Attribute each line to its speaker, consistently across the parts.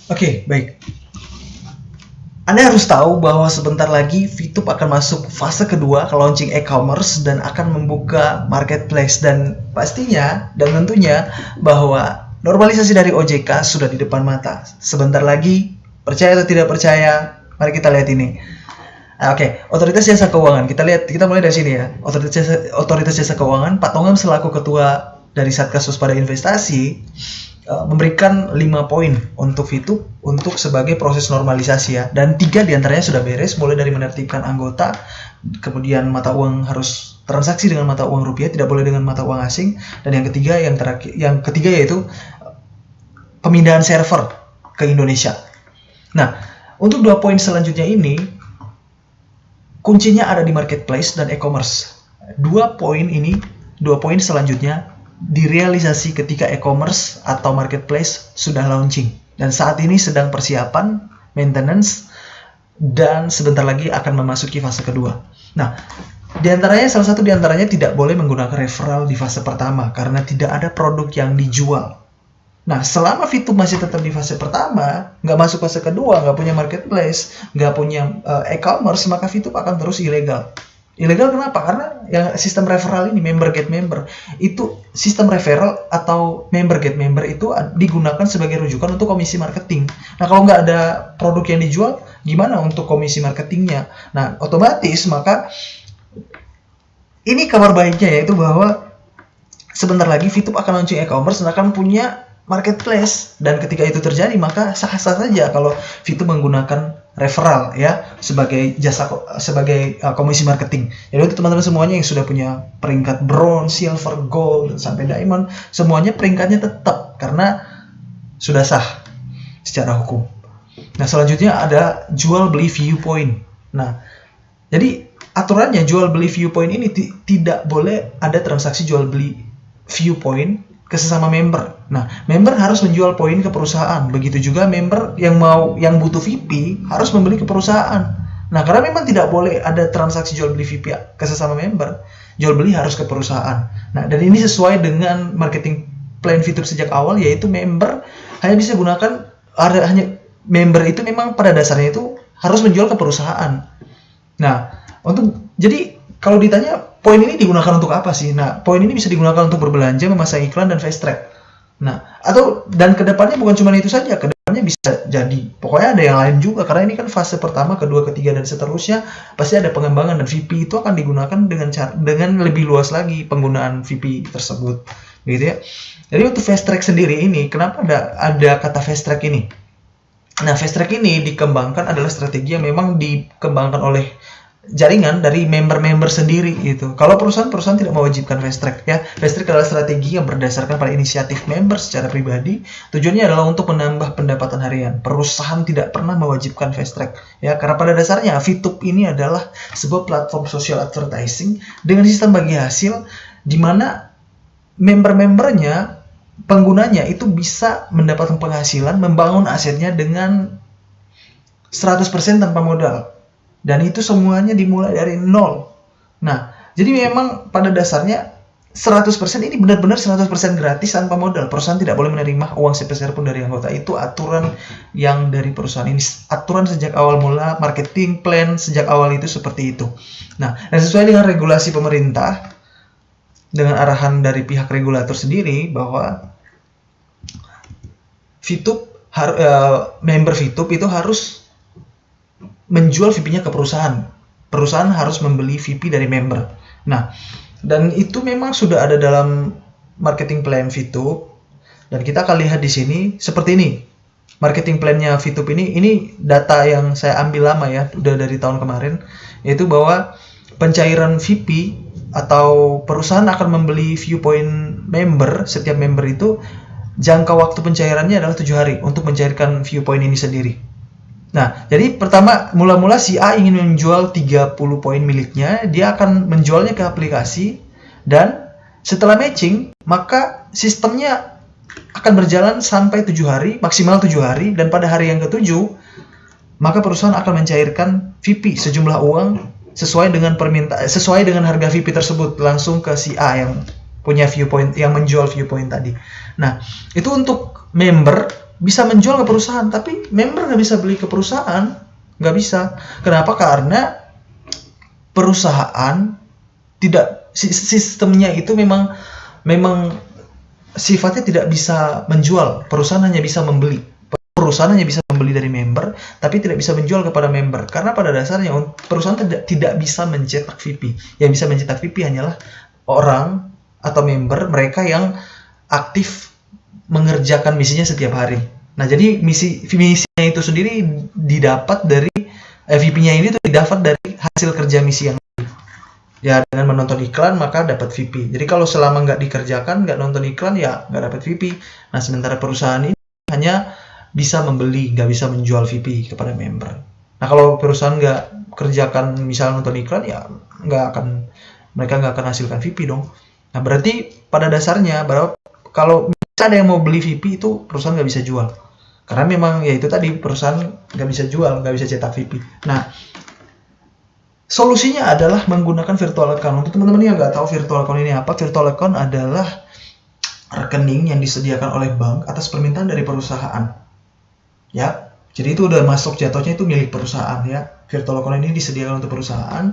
Speaker 1: Oke, baik. Anda harus tahu bahwa sebentar lagi VTube akan masuk fase kedua ke launching e-commerce dan akan membuka marketplace, dan pastinya dan tentunya bahwa normalisasi dari OJK sudah di depan mata. Sebentar lagi, percaya atau tidak percaya, mari kita lihat ini. Oke, Otoritas Jasa Keuangan. Kita mulai dari sini ya. Otoritas Jasa Keuangan, Pak Tongam selaku ketua dari Satgas Waspada Investasi memberikan 5 poin untuk VTube untuk sebagai proses normalisasi ya, dan 3 diantaranya sudah beres, mulai dari menertibkan anggota, kemudian mata uang harus transaksi dengan mata uang rupiah, tidak boleh dengan mata uang asing, dan yang ketiga yaitu pemindahan server ke Indonesia. Nah, untuk 2 poin selanjutnya ini kuncinya ada di marketplace dan e-commerce. 2 poin selanjutnya direalisasi ketika e-commerce atau marketplace sudah launching, dan saat ini sedang persiapan, maintenance, dan sebentar lagi akan memasuki fase kedua. Nah, salah satu diantaranya tidak boleh menggunakan referral di fase pertama karena tidak ada produk yang dijual. Nah, selama VTube masih tetap di fase pertama, nggak masuk fase kedua, nggak punya marketplace, nggak punya e-commerce, maka VTube akan terus ilegal. Ilegal kenapa? Karena yang sistem referral ini, member get member, itu sistem referral atau member get member itu digunakan sebagai rujukan untuk komisi marketing. Nah, kalau nggak ada produk yang dijual, gimana untuk komisi marketingnya? Nah, otomatis maka ini kabar baiknya, yaitu bahwa sebentar lagi VTube akan launching e-commerce dan akan punya marketplace, dan ketika itu terjadi maka sah-sah saja kalau VTube menggunakan referral ya sebagai komisi marketing. Jadi untuk teman-teman semuanya yang sudah punya peringkat bronze, silver, gold sampai diamond, semuanya peringkatnya tetap karena sudah sah secara hukum. Nah, selanjutnya ada jual beli viewpoint. Nah, jadi aturannya jual beli viewpoint ini tidak boleh ada transaksi jual beli viewpoint ke sesama member. Nah, member harus menjual poin ke perusahaan. Begitu juga member yang butuh VP harus membeli ke perusahaan. Nah, karena memang tidak boleh ada transaksi jual beli VP ke sesama member, jual beli harus ke perusahaan. Nah, dan ini sesuai dengan marketing plan VTube sejak awal, yaitu member hanya bisa gunakan member itu memang pada dasarnya itu harus menjual ke perusahaan. Nah, jadi kalau ditanya poin ini digunakan untuk apa sih? Nah, poin ini bisa digunakan untuk berbelanja, memasang iklan, dan fast track. Nah, dan kedepannya bukan cuma itu saja, kedepannya bisa jadi, pokoknya ada yang lain juga, karena ini kan fase pertama, kedua, ketiga, dan seterusnya pasti ada pengembangan, dan VP itu akan digunakan dengan lebih luas lagi penggunaan VP tersebut, gitu ya. Jadi untuk fast track sendiri ini, kenapa ada kata fast track ini? Nah, fast track ini dikembangkan adalah strategi yang memang dikembangkan oleh jaringan dari member-member sendiri gitu. Kalau perusahaan tidak mewajibkan fast track ya. Fast track adalah strategi yang berdasarkan pada inisiatif member secara pribadi. Tujuannya adalah untuk menambah pendapatan harian. Perusahaan tidak pernah mewajibkan fast track ya, karena pada dasarnya VTube ini adalah sebuah platform social advertising dengan sistem bagi hasil di mana member-membernya, penggunanya itu bisa mendapatkan penghasilan, membangun asetnya dengan 100% tanpa modal. Dan itu semuanya dimulai dari nol. Nah, jadi memang pada dasarnya 100% ini benar-benar 100% gratis tanpa modal. Perusahaan tidak boleh menerima uang sepeser pun dari anggota. Itu aturan yang dari perusahaan ini. Aturan sejak awal mula, marketing plan sejak awal itu seperti itu. Nah, dan sesuai dengan regulasi pemerintah, dengan arahan dari pihak regulator sendiri, bahwa member VTube itu harus menjual VP-nya ke perusahaan. Perusahaan harus membeli VP dari member. Nah, dan itu memang sudah ada dalam marketing plan VTube. Dan kita akan lihat di sini seperti ini. Marketing plan-nya VTube ini data yang saya ambil lama ya, udah dari tahun kemarin, yaitu bahwa pencairan VP atau perusahaan akan membeli viewpoint member, setiap member itu jangka waktu pencairannya adalah 7 hari untuk mencairkan viewpoint ini sendiri. Nah, jadi pertama, mula-mula si A ingin menjual 30 poin miliknya, dia akan menjualnya ke aplikasi, dan setelah matching, maka sistemnya akan berjalan sampai 7 hari, maksimal 7 hari, dan pada hari yang ke-7, maka perusahaan akan mencairkan VP sejumlah uang sesuai dengan harga VP tersebut langsung ke si A yang punya viewpoint, yang menjual viewpoint tadi. Nah, itu untuk member bisa menjual ke perusahaan, tapi member nggak bisa beli ke perusahaan, nggak bisa. Kenapa? Karena perusahaan tidak, sistemnya itu memang sifatnya tidak bisa menjual. Perusahaan hanya bisa membeli. Perusahaan hanya bisa membeli dari member, tapi tidak bisa menjual kepada member. Karena pada dasarnya perusahaan tidak bisa mencetak VP. Yang bisa mencetak VP hanyalah orang atau member mereka yang aktif mengerjakan misinya setiap hari. Nah, jadi misinya itu sendiri didapat dari VP-nya ini tuh didapat dari hasil kerja misi yang ya, dengan menonton iklan maka dapat VP. Jadi kalau selama nggak dikerjakan, nggak nonton iklan, ya nggak dapat VP. Nah, sementara perusahaan ini hanya bisa membeli, nggak bisa menjual VP kepada member. Nah, kalau perusahaan nggak kerjakan misalnya nonton iklan, ya mereka nggak akan hasilkan VP dong. Nah, berarti pada dasarnya kalau ada yang mau beli VP itu perusahaan nggak bisa jual. Karena memang ya itu tadi, perusahaan nggak bisa jual, nggak bisa cetak VP. Nah, solusinya adalah menggunakan virtual account. Untuk teman-teman yang nggak tahu virtual account ini apa, virtual account adalah rekening yang disediakan oleh bank atas permintaan dari perusahaan. Ya, jadi itu udah masuk jatuhnya itu milik perusahaan ya. Virtual account ini disediakan untuk perusahaan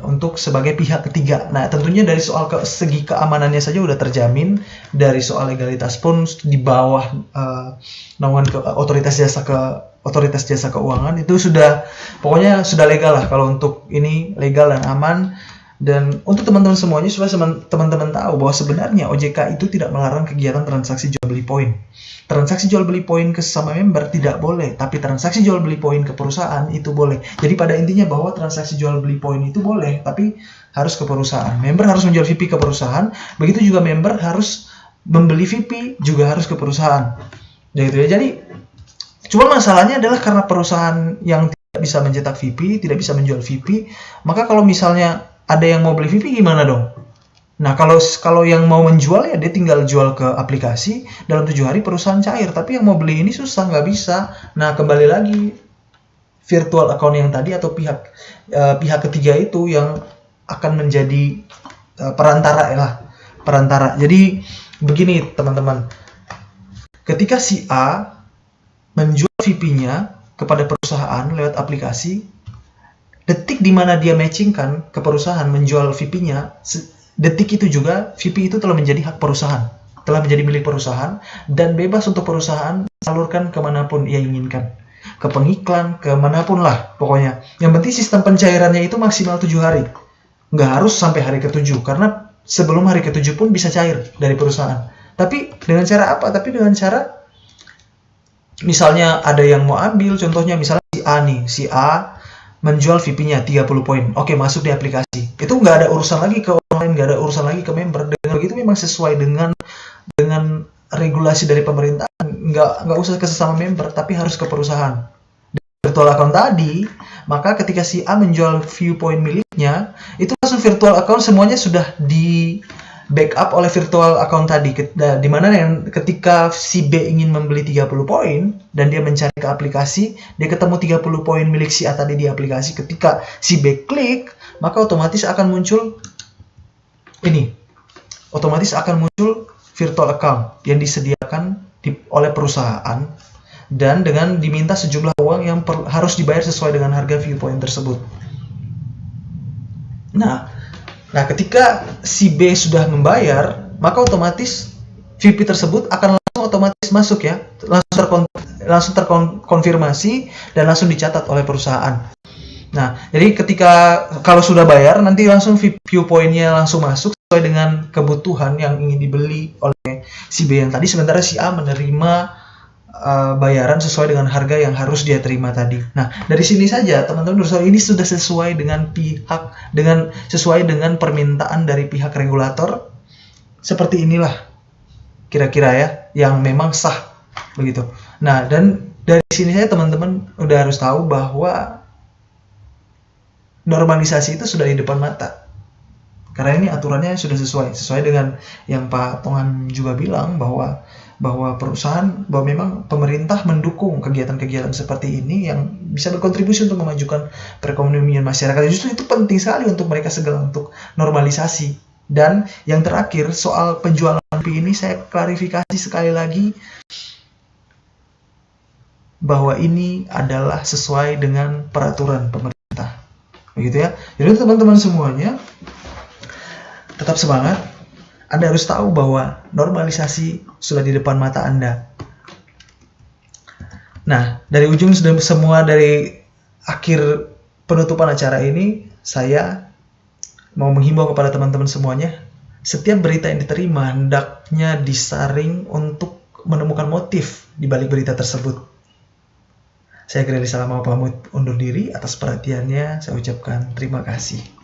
Speaker 1: untuk sebagai pihak ketiga. Nah, tentunya dari soal segi keamanannya saja udah terjamin, dari soal legalitas pun di bawah naungan otoritas jasa keuangan itu pokoknya sudah legal lah. Kalau untuk ini legal dan aman. Dan untuk teman-teman semuanya, supaya teman-teman tahu bahwa sebenarnya OJK itu tidak melarang kegiatan transaksi jual beli poin. Transaksi jual beli poin ke sesama member tidak boleh, tapi transaksi jual beli poin ke perusahaan itu boleh. Jadi pada intinya bahwa transaksi jual beli poin itu boleh, tapi harus ke perusahaan. Member harus menjual VP ke perusahaan, begitu juga member harus membeli VP juga harus ke perusahaan. Gitu ya. Jadi cuma masalahnya adalah karena perusahaan yang tidak bisa mencetak VP, tidak bisa menjual VP, maka kalau misalnya ada yang mau beli VP gimana dong? Nah, kalau yang mau menjual ya dia tinggal jual ke aplikasi, dalam 7 hari perusahaan cair. Tapi yang mau beli ini susah, nggak bisa. Nah, kembali lagi, virtual account yang tadi atau pihak ketiga itu yang akan menjadi perantara. Jadi begini teman-teman, ketika si A menjual VP-nya kepada perusahaan lewat aplikasi, detik di mana dia matchingkan ke perusahaan menjual VP-nya, detik itu juga VP itu telah menjadi hak perusahaan, telah menjadi milik perusahaan, dan bebas untuk perusahaan salurkan kemanapun ia inginkan, ke pengiklan, kemanapun lah pokoknya. Yang penting sistem pencairannya itu maksimal 7 hari, nggak harus sampai hari ke-7, karena sebelum hari ke-7 pun bisa cair dari perusahaan. Tapi dengan cara apa? Tapi dengan cara misalnya ada yang mau ambil, contohnya misalnya si A menjual VP-nya 30 poin. Oke, masuk di aplikasi. Itu nggak ada urusan lagi ke orang lain, nggak ada urusan lagi ke member. Dengan begitu memang sesuai dengan regulasi dari pemerintahan. Nggak usah ke sesama member, tapi harus ke perusahaan. Di virtual account tadi, maka ketika si A menjual viewpoint miliknya, itu langsung virtual account semuanya sudah di backup oleh virtual account tadi, di mana ketika si B ingin membeli 30 poin dan dia mencari ke aplikasi, dia ketemu 30 poin milik si A tadi di aplikasi. Ketika si B klik, maka otomatis akan muncul virtual account yang disediakan oleh perusahaan, dan dengan diminta sejumlah uang yang harus dibayar sesuai dengan harga viewpoint tersebut. Nah, ketika si B sudah membayar, maka otomatis VP tersebut akan langsung otomatis masuk ya, langsung terkonfirmasi dan langsung dicatat oleh perusahaan. Nah, jadi kalau sudah bayar, nanti langsung viewpoint-nya langsung masuk sesuai dengan kebutuhan yang ingin dibeli oleh si B yang tadi, sementara si A menerima bayaran sesuai dengan harga yang harus dia terima tadi. Nah, dari sini saja teman-teman, ini sudah sesuai dengan permintaan dari pihak regulator. Seperti inilah kira-kira ya yang memang sah begitu. Nah, dan dari sini saya teman-teman udah harus tahu bahwa normalisasi itu sudah di depan mata. Karena ini aturannya sudah sesuai dengan yang Pak Tongan juga bilang bahwa memang pemerintah mendukung kegiatan-kegiatan seperti ini yang bisa berkontribusi untuk memajukan perekonomian masyarakat. Justru itu penting sekali untuk mereka segera untuk normalisasi. Dan yang terakhir soal penjualan VP ini saya klarifikasi sekali lagi, bahwa ini adalah sesuai dengan peraturan pemerintah. Begitu ya. Jadi teman-teman semuanya tetap semangat. Anda harus tahu bahwa normalisasi sudah di depan mata Anda. Nah, dari ujung semua dari akhir penutupan acara ini, saya mau menghimbau kepada teman-teman semuanya, setiap berita yang diterima hendaknya disaring untuk menemukan motif di balik berita tersebut. Saya Greli Salamau pamit undur diri. Atas perhatiannya saya ucapkan terima kasih.